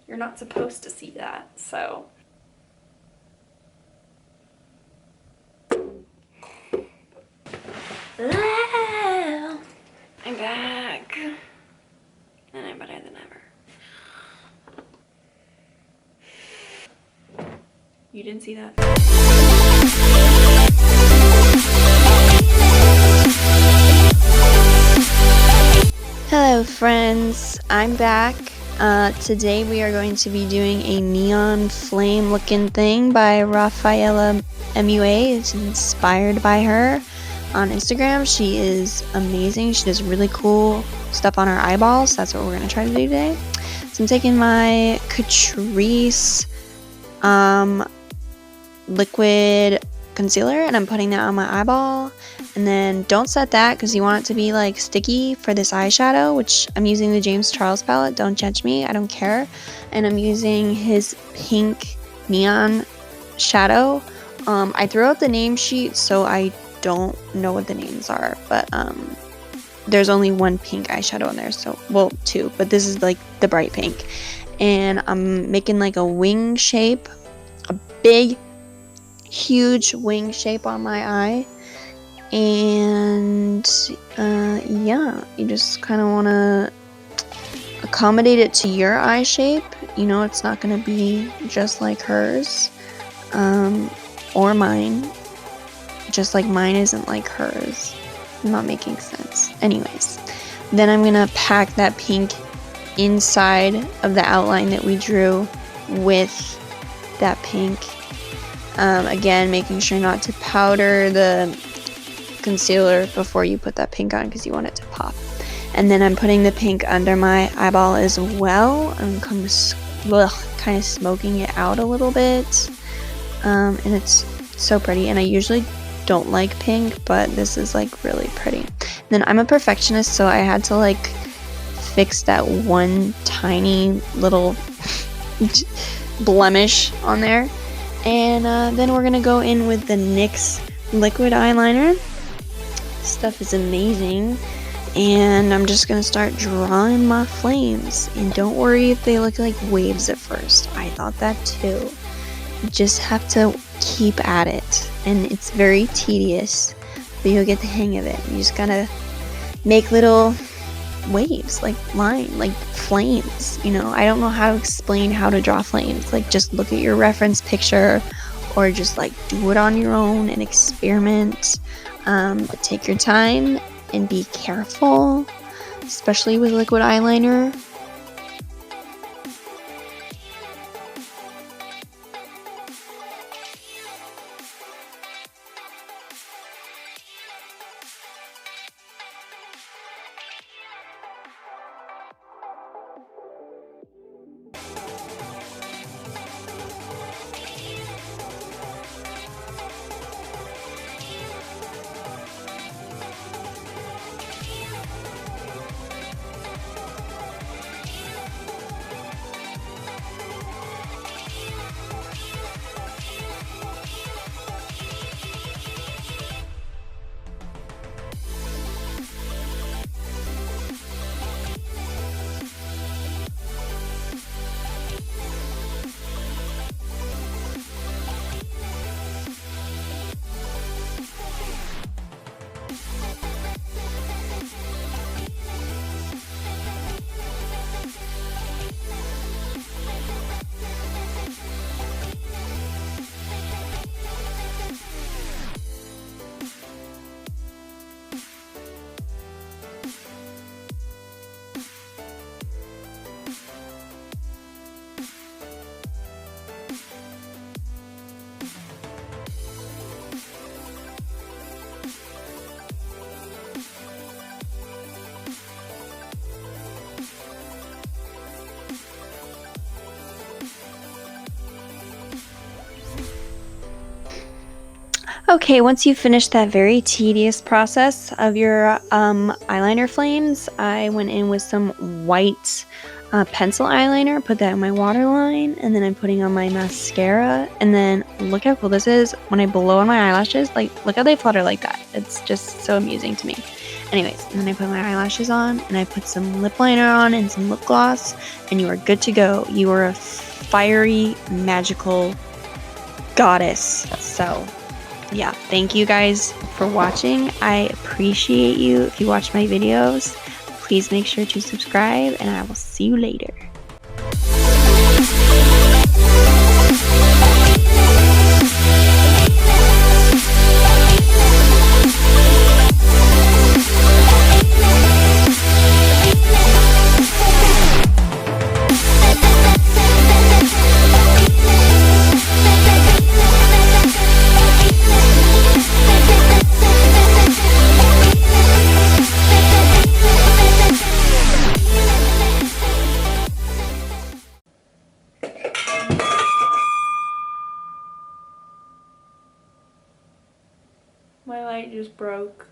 You're not supposed to see that, so. I'm back. And I'm better than ever. You didn't see that? Hello friends, I'm back. Today we are going to be doing a neon flame looking thing by Rafaela MUA. It's inspired by her on Instagram. She is amazing. She does really cool stuff on her eyeballs. That's what we're going to try to do today. So I'm taking my Catrice liquid concealer and I'm putting that on my eyeball. And then don't set that because you want it to be like sticky for this eyeshadow, which I'm using the James Charles palette. Don't judge me, I don't care. And I'm using his pink neon shadow. I threw out the name sheet, so I don't know what the names are, but there's only one pink eyeshadow in there, so, well, two, but this is like the bright pink. And I'm making like a wing shape, a big, huge wing shape on my eye. And yeah, you just kind of want to accommodate it to your eye shape. You know, it's not going to be just like hers or mine, just like mine isn't like hers. I'm not making sense. Anyways, then I'm going to pack that pink inside of the outline that we drew with that pink. Again, making sure not to powder the concealer before you put that pink on because you want it to pop. And then I'm putting the pink under my eyeball as well. I'm kind of smoking it out a little bit. And it's so pretty. And I usually don't like pink, but this is like really pretty. Then I'm a perfectionist, so I had to like fix that one tiny little blemish on there. And then we're gonna go in with the NYX liquid eyeliner. This stuff is amazing. And I'm just gonna start drawing my flames. And don't worry if they look like waves at first. I thought that too. You just have to keep at it. And it's very tedious, but you'll get the hang of it. You just gotta make little waves, like flames, you know. I don't know how to explain how to draw flames. Like, just look at your reference picture or just like do it on your own and experiment. But take your time and be careful, especially with liquid eyeliner. Okay, once you finish that very tedious process of your eyeliner flames, I went in with some white pencil eyeliner, put that in my waterline, and then I'm putting on my mascara. And then look how cool this is when I blow on my eyelashes. Like, look how they flutter like that. It's just so amusing to me. Anyways, and then I put my eyelashes on, and I put some lip liner on and some lip gloss, and you are good to go. You are a fiery, magical goddess. So, yeah, thank you guys for watching. I appreciate you. If you watch my videos, please make sure to subscribe, and I will see you later. My light just broke.